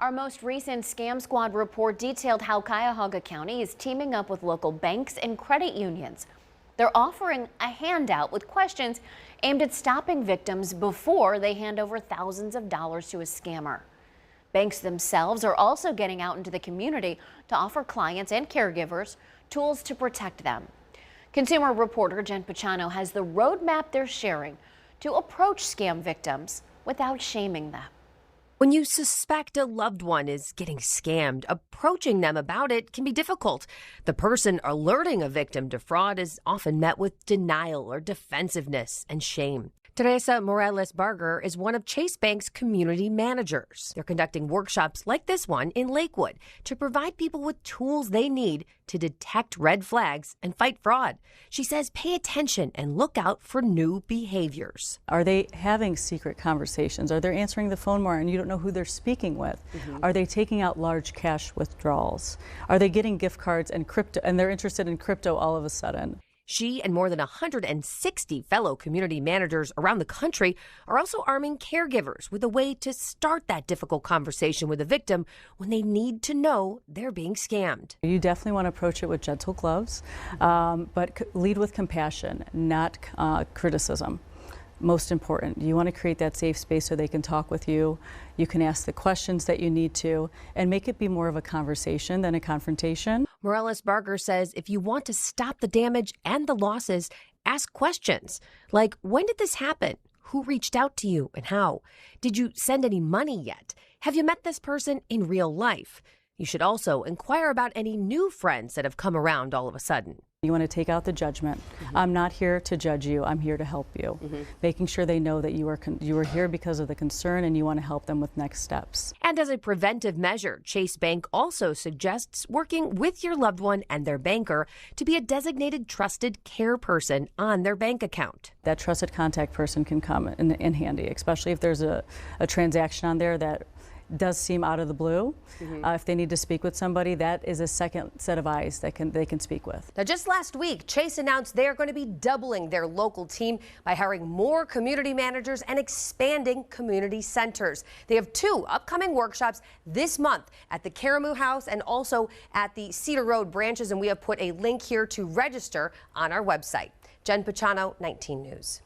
Our most recent Scam Squad report detailed how Cuyahoga County is teaming up with local banks and credit unions. They're offering a handout with questions aimed at stopping victims before they hand over thousands of dollars to a scammer. Banks themselves are also getting out into the community to offer clients and caregivers tools to protect them. Consumer reporter Jen Pachano has the roadmap they're sharing to approach scam victims without shaming them. When you suspect a loved one is getting scammed, approaching them about it can be difficult. The person alerting a victim to fraud is often met with denial or defensiveness and shame. Teresa Morales-Barger is one of Chase Bank's community managers. They're conducting workshops like this one in Lakewood to provide people with tools they need to detect red flags and fight fraud. She says pay attention and look out for new behaviors. Are they having secret conversations? Are they answering the phone more and you don't know who they're speaking with? Are they taking out large cash withdrawals? Are they getting gift cards and crypto, and they're interested in crypto all of a sudden? She and more than 160 fellow community managers around the country are also arming caregivers with a way to start that difficult conversation with a victim when they need to know they're being scammed. You definitely want to approach it with gentle gloves, but lead with compassion, not criticism. Most important, you want to create that safe space so they can talk with you. You can ask the questions that you need to and make it be more of a conversation than a confrontation. Morales-Barger says if you want to stop the damage and the losses, ask questions like, when did this happen? Who reached out to you and how? Did you send any money yet? Have you met this person in real life? You should also inquire about any new friends that have come around all of a sudden. You want to take out the judgment. I'm not here to judge you. I'm here to help you. Making sure they know that you are here because of the concern and you want to help them with next steps. And as a preventive measure, Chase Bank also suggests working with your loved one and their banker to be a designated trusted care person on their bank account. That trusted contact person can come in handy, especially if there's a transaction on there that does seem out of the blue. If they need to speak with somebody, that is a second set of eyes that they can speak with. Now, just last week, Chase announced they are going to be doubling their local team by hiring more community managers and expanding community centers. They have 2 upcoming workshops this month at the Caramoo House and also at the Cedar Road branches, and we have put a link here to register on our website. Jen Pachano, 19 News.